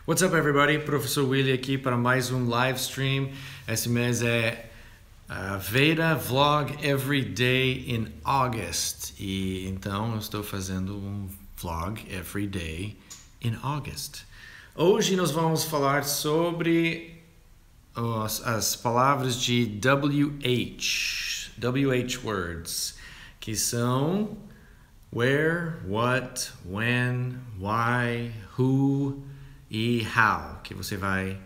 What's up, everybody? Professor Willie aqui para mais um live stream. Esse mês é Veda Vlog Every Day in August. E então eu estou fazendo um vlog every day in August. Hoje nós vamos falar sobre as palavras de WH words, que são where, what, when, why, who e how, que você vai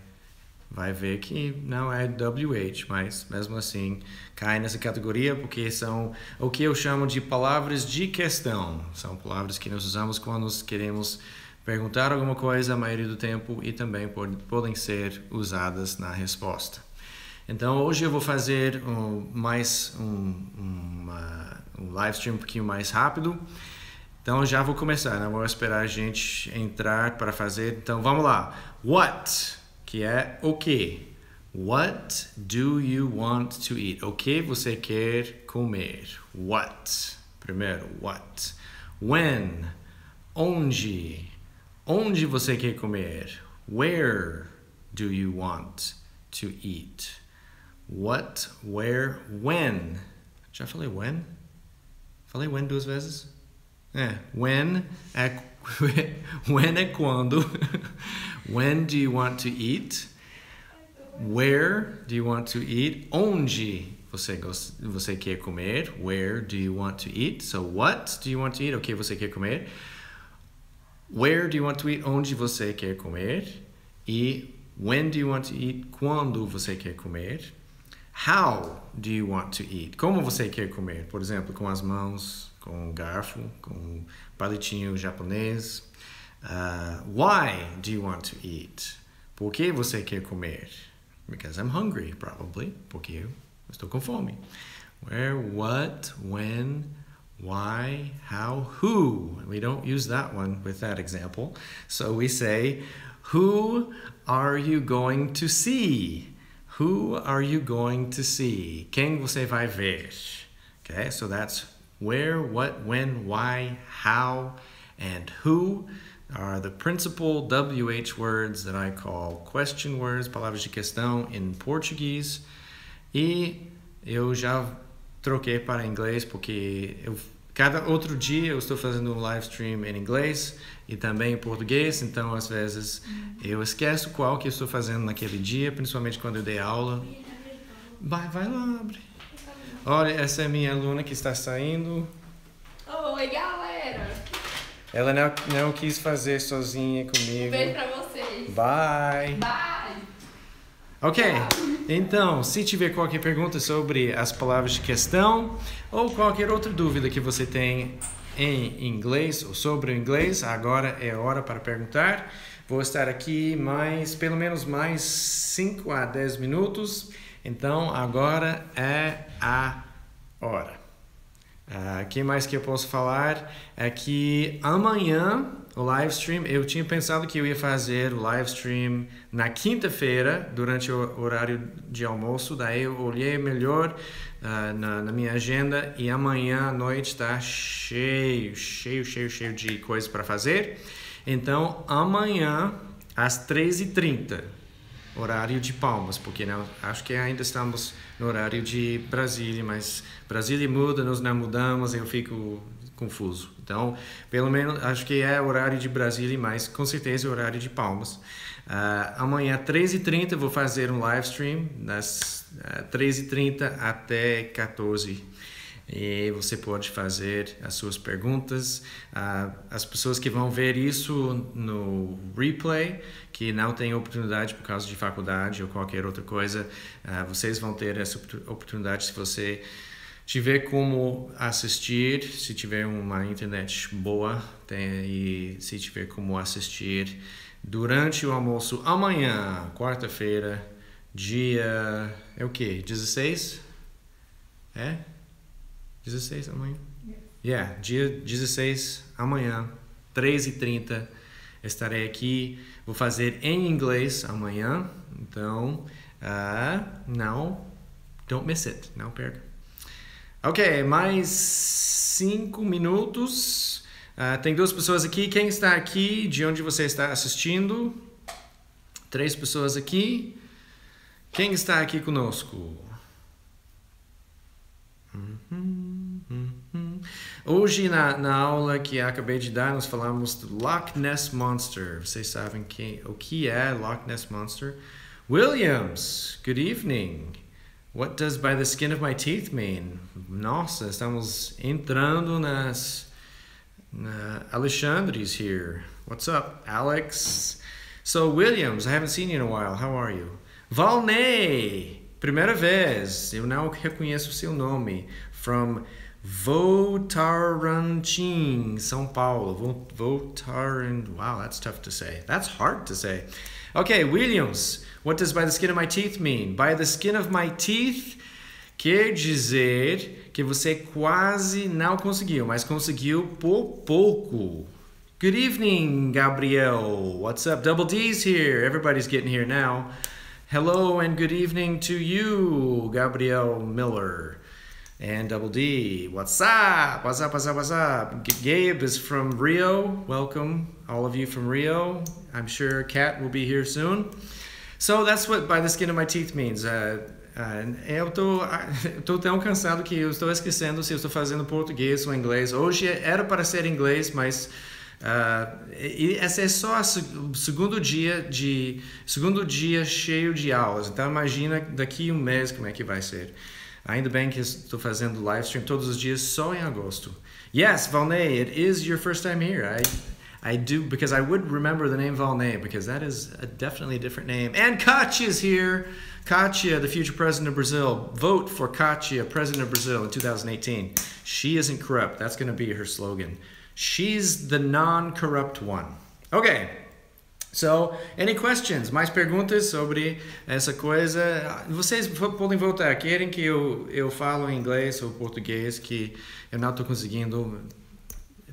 ver que não é WH, mas mesmo assim cai nessa categoria porque são o que eu chamo de palavras de questão. São palavras que nós usamos quando nós queremos perguntar alguma coisa a maioria do tempo e também podem ser usadas na resposta. Então hoje eu vou fazer um live stream um pouquinho mais rápido. Então já vou começar, não vou esperar a gente entrar para fazer. Então vamos lá. What, que é o que? What do you want to eat? O que você quer comer? What. Primeiro, what. When, onde. Onde você quer comer? Where do you want to eat? What, where, when. Já falei when? Falei when duas vezes? When é quando. When do you want to eat? Where do you want to eat? Onde você quer comer? Where do you want to eat? So what do you want to eat? O que você quer comer? Where do you want to eat? Onde você quer comer? E when do you want to eat? Quando você quer comer? How do you want to eat? Como você quer comer? Por exemplo, com as mãos, com um garfo, com um palitinho japonês. Why do you want to eat? Por que você quer comer? Because I'm hungry, probably. Porque eu estou com fome. Where, what, when, why, how, who. We don't use that one with that example. So we say, who are you going to see? Who are you going to see? Quem você vai ver? Okay, so that's where, what, when, why, how, and who are the principal WH words that I call question words, palavras de questão in português. E eu já troquei para inglês porque cada outro dia eu estou fazendo um live stream em inglês e também em português, então às vezes eu esqueço qual que eu estou fazendo naquele dia, principalmente quando eu dei aula. Vai lá, abre. Olha, essa é minha aluna que está saindo. Oi, galera! Ela não quis fazer sozinha comigo. Um beijo pra vocês. Bye! Bye! Ok, então, se tiver qualquer pergunta sobre as palavras de questão ou qualquer outra dúvida que você tem em inglês ou sobre o inglês, agora é a hora para perguntar. Vou estar aqui pelo menos mais 5 a 10 minutos. Então, agora é a hora. O que mais que eu posso falar é que amanhã, o live stream, eu tinha pensado que eu ia fazer o live stream na quinta-feira, durante o horário de almoço. Daí eu olhei melhor na minha agenda e amanhã à noite está cheio de coisas para fazer. Então, amanhã, às 13h30. Horário de Palmas, porque acho que ainda estamos no horário de Brasília, mas Brasília muda, nós não mudamos, eu fico confuso. Então, pelo menos, acho que é horário de Brasília, mas com certeza é horário de Palmas. Amanhã, 13h30, vou fazer um live stream, das 13h30 até 14h. E você pode fazer as suas perguntas. As pessoas que vão ver isso no replay, que não têm oportunidade por causa de faculdade ou qualquer outra coisa, vocês vão ter essa oportunidade se você tiver como assistir, se tiver uma internet boa, e se tiver como assistir durante o almoço amanhã, quarta-feira, dia... é o quê? 16? 16 amanhã? Dia 16 amanhã, 13h30, estarei aqui. Vou fazer em inglês amanhã, então don't miss it, não perca. Ok, mais 5 minutos. Tem 2 pessoas aqui. Quem está aqui? De onde você está assistindo? 3 pessoas aqui. Quem está aqui conosco? Hoje, na aula que acabei de dar, nós falamos do Loch Ness Monster. Vocês sabem o que é Loch Ness Monster? Williams, good evening. What does by the skin of my teeth mean? Nossa, estamos entrando Alexandre's here. What's up, Alex? So, Williams, I haven't seen you in a while. How are you? Valnei, primeira vez. Eu não reconheço o seu nome. From Votorantim, São Paulo. Wow, that's tough to say. That's hard to say. Okay, Williams, what does by the skin of my teeth mean? By the skin of my teeth quer dizer que você quase não conseguiu, mas conseguiu por pouco. Good evening, Gabriel. What's up? Double D's here. Everybody's getting here now. Hello and good evening to you, Gabriel Miller. And Double D, what's up? What's up, what's up, what's up? Gabe is from Rio. Welcome, all of you from Rio. I'm sure Kat will be here soon. So that's what by the skin of my teeth means. Eu tô tão cansado que eu estou esquecendo se eu estou fazendo português ou inglês. Hoje era para ser inglês, mas esse é só o segundo dia cheio de aulas. Então imagina daqui um mês como é que vai ser. Ainda bem que estou fazendo live stream todos os dias só em agosto. Yes, Valnei, it is your first time here. I do, because I would remember the name Valnei, because that is definitely a different name. And Katia is here. Katia, the future president of Brazil. Vote for Katia, president of Brazil in 2018. She isn't corrupt. That's going to be her slogan. She's the non-corrupt one. Okay. So, any questions? Mais perguntas sobre essa coisa? Vocês podem voltar. Querem que eu falo inglês ou português, que eu não estou conseguindo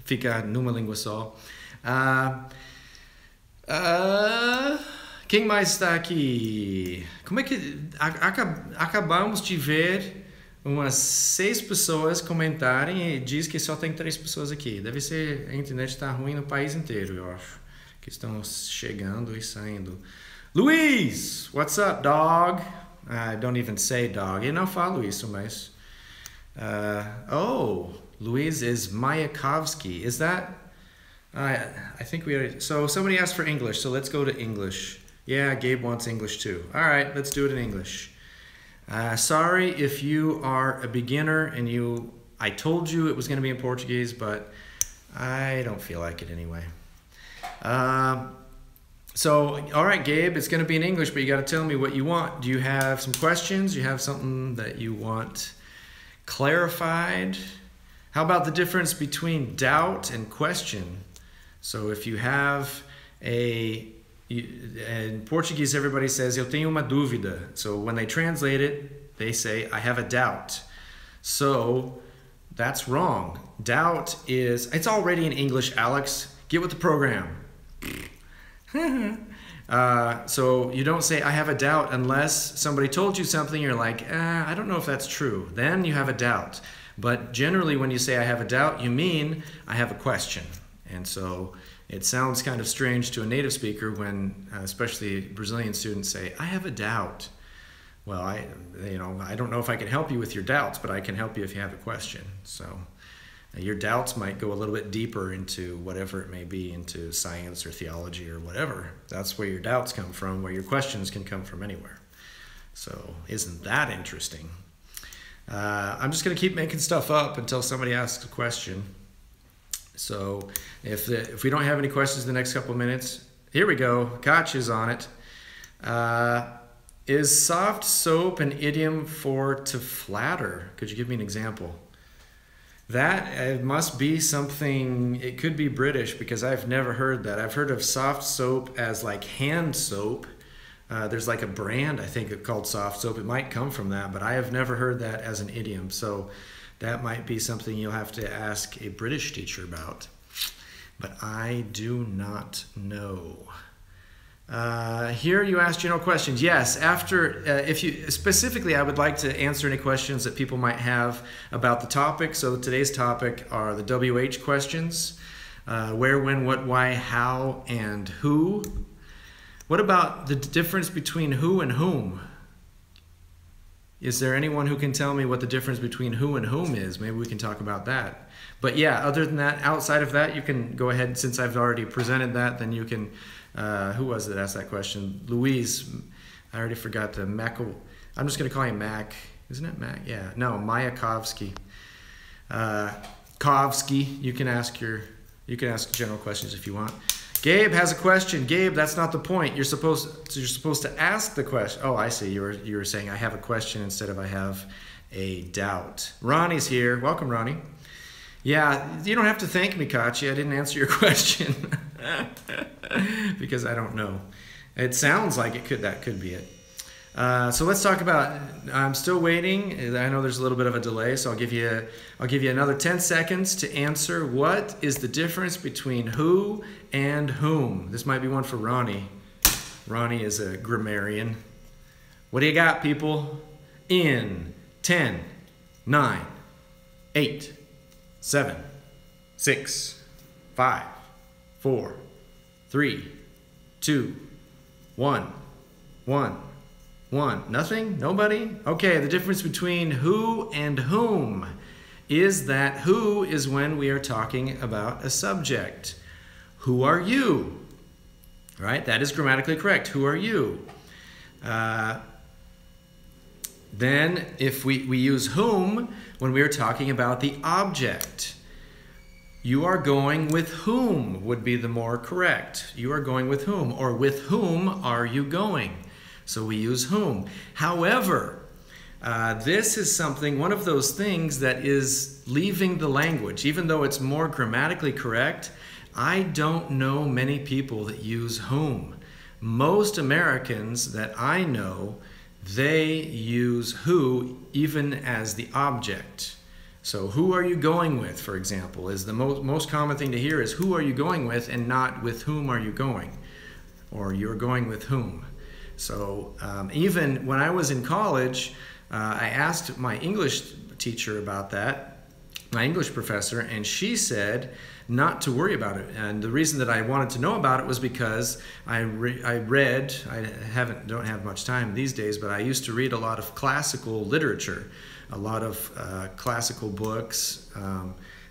ficar numa língua só. Quem mais está aqui? Como é que... Acabamos de ver umas 6 pessoas comentarem e diz que só tem 3 pessoas aqui. Deve ser... A internet está ruim no país inteiro, eu acho. Que estão chegando e saindo. Luiz, what's up, dog? I don't even say dog. Eu não falo isso, mas... Luiz is Mayakovsky. Is that... I think we already... So somebody asked for English, so let's go to English. Yeah, Gabe wants English too. All right, let's do it in English. Sorry if you are a beginner and I told you it was going to be in Portuguese, but I don't feel like it anyway. So, all right, Gabe, it's going to be in English, but you got to tell me what you want. Do you have some questions? Do you have something that you want clarified? How about the difference between doubt and question? So if you have in Portuguese, everybody says, eu tenho uma dúvida. So when they translate it, they say, I have a doubt. So that's wrong. Doubt is, it's already in English, Alex. Get with the program. So you don't say, I have a doubt, unless somebody told you something, you're like, I don't know if that's true. Then you have a doubt. But generally when you say I have a doubt, you mean I have a question. And so it sounds kind of strange to a native speaker when, especially Brazilian students, say, I have a doubt. Well, I don't know if I can help you with your doubts, but I can help you if you have a question. So your doubts might go a little bit deeper into whatever it may be, into science or theology or whatever. That's where your doubts come from, where your questions can come from anywhere. So isn't that interesting? I'm just going to keep making stuff up until somebody asks a question. So if we don't have any questions in the next couple of minutes, here we go. Katya's on it. Is soft soap an idiom for to flatter? Could you give me an example? That must be something, it could be British because I've never heard that. I've heard of soft soap as like hand soap. There's like a brand, I think, called soft soap. It might come from that, but I have never heard that as an idiom. So that might be something you'll have to ask a British teacher about. But I do not know. Here you ask general questions. Yes, after, if you specifically, I would like to answer any questions that people might have about the topic. So today's topic are the WH questions. Where, when, what, why, how, and who. What about the difference between who and whom? Is there anyone who can tell me what the difference between who and whom is? Maybe we can talk about that. But yeah, other than that, outside of that, you can go ahead. Since I've already presented that, then you can, who was it that asked that question? Louise. I already forgot the Mac. I'm just going to call him Mac. Isn't it Mac? Yeah. No, Mayakovsky. Kovsky. You can ask general questions if you want. Gabe has a question. Gabe, that's not the point. You're supposed to ask the question. Oh, I see. You were saying I have a question instead of I have a doubt. Ronnie's here. Welcome, Ronnie. Yeah, you don't have to thank me, Kachi. I didn't answer your question because I don't know. It sounds like that could be it. So let's talk about, I'm still waiting. I know there's a little bit of a delay, so I'll give you another 10 seconds to answer. What is the difference between who and whom? This might be one for Ronnie. Ronnie is a grammarian. What do you got, people? In 10, 9, 8, 7, 6, 5, 4, 3, 2, 1. Nothing? Nobody? Okay, the difference between who and whom is that who is when we are talking about a subject. Who are you? Right? That is grammatically correct. Who are you? Then if we use whom when we are talking about the object. You are going with whom would be the more correct. You are going with whom, or with whom are you going? So we use whom. However, this is one of those things that is leaving the language. Even though it's more grammatically correct, I don't know many people that use whom. Most Americans that I know, they use who even as the object. So who are you going with, for example, is the most common thing to hear is who are you going with and not with whom are you going, or you're going with whom. So even when I was in college, I asked my English teacher about that, my English professor, and she said not to worry about it. And the reason that I wanted to know about it was because I don't have much time these days, but I used to read a lot of classical literature, a lot of classical books,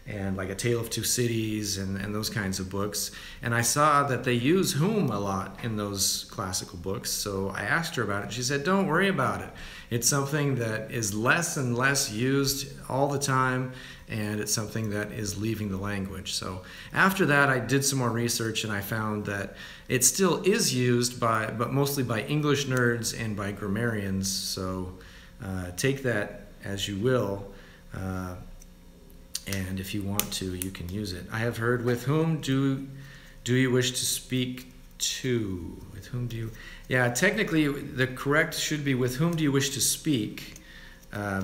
and like A Tale of Two Cities and those kinds of books. And I saw that they use whom a lot in those classical books. So I asked her about it. She said, don't worry about it. It's something that is less and less used all the time, and it's something that is leaving the language. So after that, I did some more research, and I found that it still is used but mostly by English nerds and by grammarians. So take that as you will. And if you want to, you can use it. I have heard, with whom do you wish to speak to? With whom do you... Yeah, technically the correct should be with whom do you wish to speak,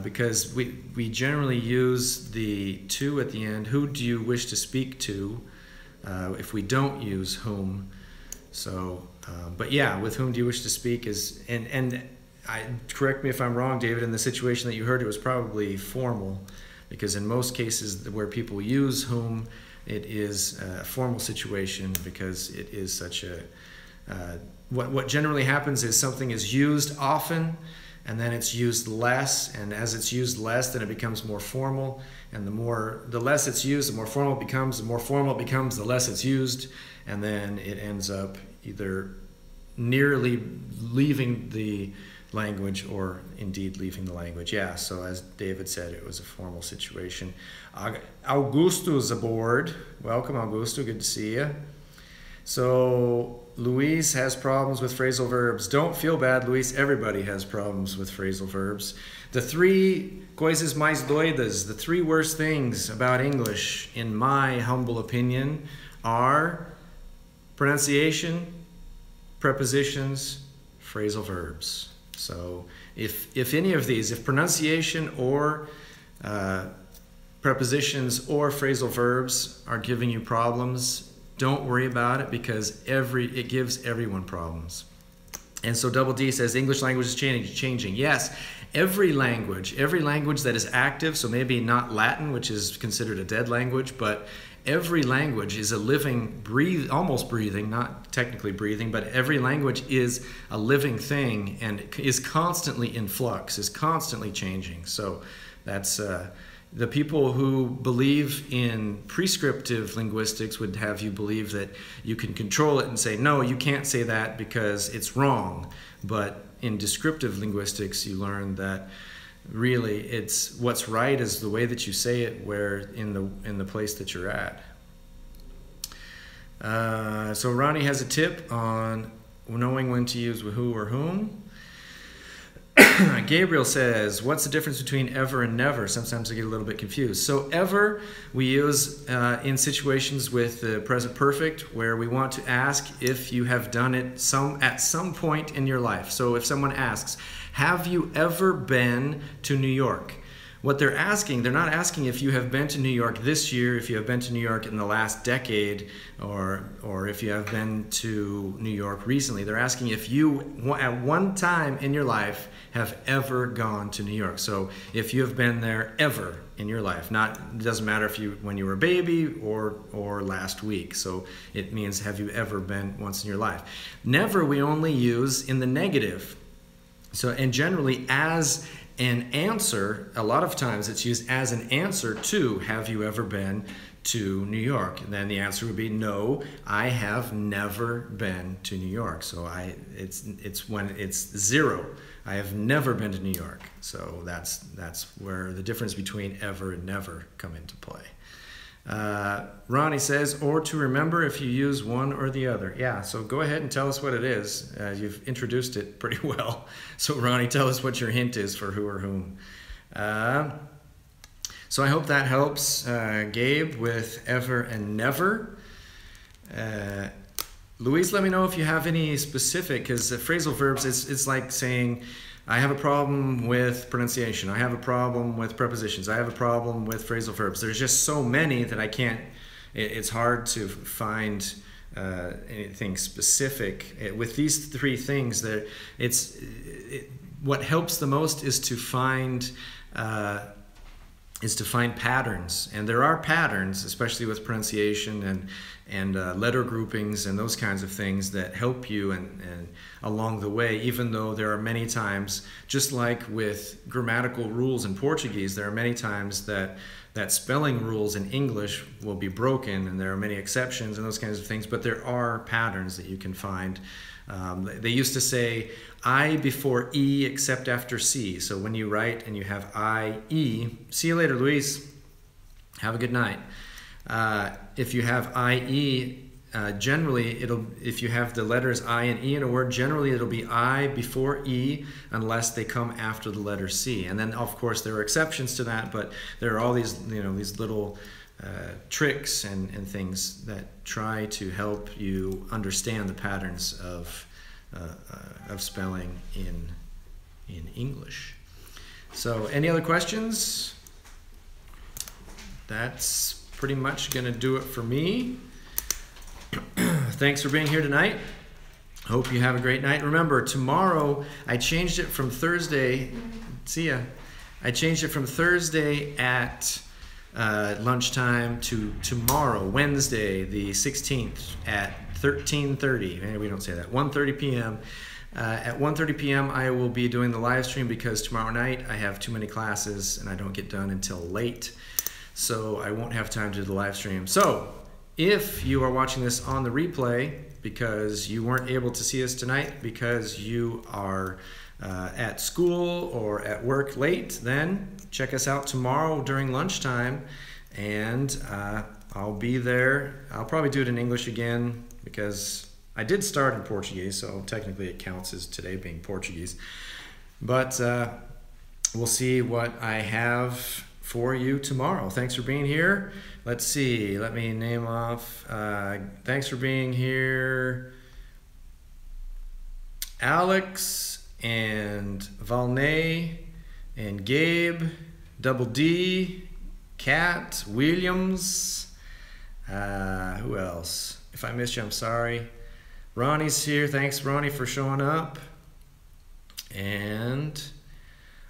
because we generally use the to at the end. Who do you wish to speak to if we don't use whom. So, but yeah, with whom do you wish to speak is... And correct me if I'm wrong, David, in the situation that you heard, it was probably formal. Because in most cases where people use whom, it is a formal situation because it is such a... what generally happens is something is used often and then it's used less, and as it's used less, then it becomes more formal, and the less it's used, the more formal it becomes, the less it's used, and then it ends up either nearly leaving the language or indeed leaving the language. Yeah, so as David said, it was a formal situation. Augusto's aboard. Welcome, Augusto. Good to see you. So Luis has problems with phrasal verbs. Don't feel bad, Luis. Everybody has problems with phrasal verbs. The three coisas mais doidas, the three worst things about English, in my humble opinion, are pronunciation, prepositions, phrasal verbs. So if any of these, if pronunciation or prepositions or phrasal verbs are giving you problems, don't worry about it, because it gives everyone problems. And so Double D says English language is changing. Yes, every language that is active, so maybe not Latin, which is considered a dead language, but every language is a living, almost breathing, not technically breathing, but every language is a living thing and is constantly in flux, is constantly changing. So that's the people who believe in prescriptive linguistics would have you believe that you can control it and say, no, you can't say that because it's wrong. But in descriptive linguistics, you learn that really it's what's right is the way that you say it where in the place that you're at. So Ronnie has a tip on knowing when to use who or whom. Gabriel says, what's the difference between ever and never? Sometimes I get a little bit confused. So ever we use in situations with the present perfect where we want to ask if you have done it at some point in your life. So if someone asks, have you ever been to New York? What they're asking, they're not asking if you have been to New York this year, if you have been to New York in the last decade, or if you have been to New York recently. They're asking if you, at one time in your life, have ever gone to New York. So if you have been there ever in your life, it doesn't matter if when you were a baby or last week. So it means have you ever been once in your life. Never we only use in the negative. So, and generally as an answer, a lot of times it's used as an answer to have you ever been to New York? And then the answer would be no, I have never been to New York. So it's when it's zero. I have never been to New York. So that's where the difference between ever and never come into play. Ronnie says, or to remember if you use one or the other. Yeah, so go ahead and tell us what it is. You've introduced it pretty well. So Ronnie, tell us what your hint is for who or whom. So I hope that helps Gabe with ever and never. Louise, let me know if you have any specific, because phrasal verbs, it's like saying, I have a problem with pronunciation. I have a problem with prepositions. I have a problem with phrasal verbs. There's just so many that I can't, it's hard to find anything specific. With these three things, what helps the most is to find patterns. And there are patterns, especially with pronunciation and letter groupings and those kinds of things that help you and along the way, even though there are many times, just like with grammatical rules in Portuguese, there are many times that spelling rules in English will be broken, and there are many exceptions and those kinds of things, but there are patterns that you can find. They used to say I before E except after C. So when you write and you have I, E, see you later, Luis. Have a good night. If you have I, E, generally if you have the letters I and E in a word, generally it'll be I before E unless they come after the letter C. And then of course there are exceptions to that, but there are all these, these little tricks and things that try to help you understand the patterns of spelling in English. So any other questions? That's pretty much going to do it for me. Thanks for being here tonight. Hope you have a great night. Remember, tomorrow I changed it from Thursday. See ya. I changed it from Thursday at lunchtime to tomorrow, Wednesday, the 16th at 13:30. Maybe we don't say that. 1:30 p.m. At 1:30 p.m. I will be doing the live stream because tomorrow night I have too many classes and I don't get done until late. So I won't have time to do the live stream. So if you are watching this on the replay because you weren't able to see us tonight because you are at school or at work late, then check us out tomorrow during lunchtime, and I'll be there. I'll probably do it in English again because I did start in Portuguese, so technically it counts as today being Portuguese. But we'll see what I have for you tomorrow. Thanks for being here. Let's see. Let me name off. Thanks for being here, Alex and Valney and Gabe, Double D, Kat, Williams. Who else? If I missed you, I'm sorry. Ronnie's here. Thanks, Ronnie, for showing up. And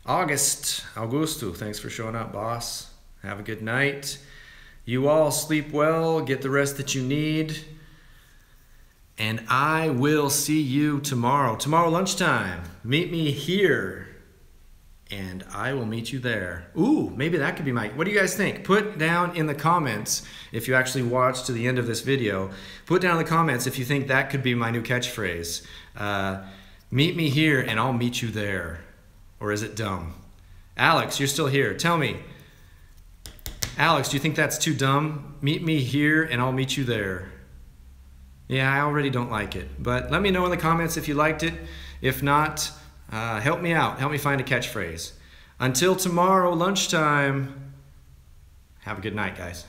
Augusto, thanks for showing up, boss. Have a good night. You all sleep well, get the rest that you need. And I will see you tomorrow. Tomorrow lunchtime. Meet me here. And I will meet you there. Ooh, maybe that could be my... What do you guys think? Put down in the comments, if you actually watched to the end of this video, put down in the comments if you think that could be my new catchphrase. Meet me here and I'll meet you there. Or is it dumb? Alex, you're still here. Tell me. Alex, do you think that's too dumb? Meet me here and I'll meet you there. Yeah, I already don't like it. But let me know in the comments if you liked it. If not... help me out. Help me find a catchphrase. Until tomorrow lunchtime, have a good night, guys.